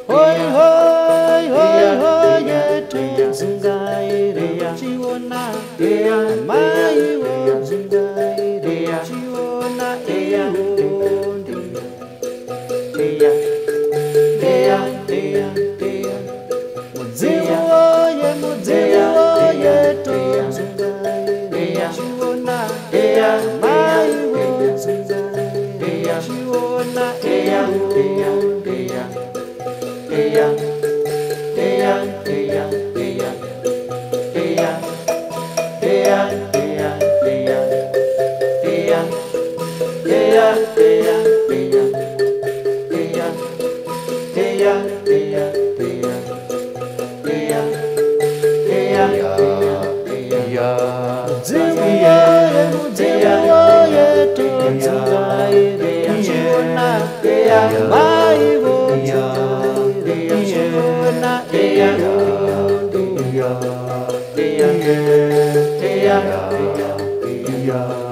Hoi hoi hoi hoi yetu zungai ria chiona mai wo zungai ria chiona mudzio yetu zungai ria chiona mai wo zungai ria chiona Yeah.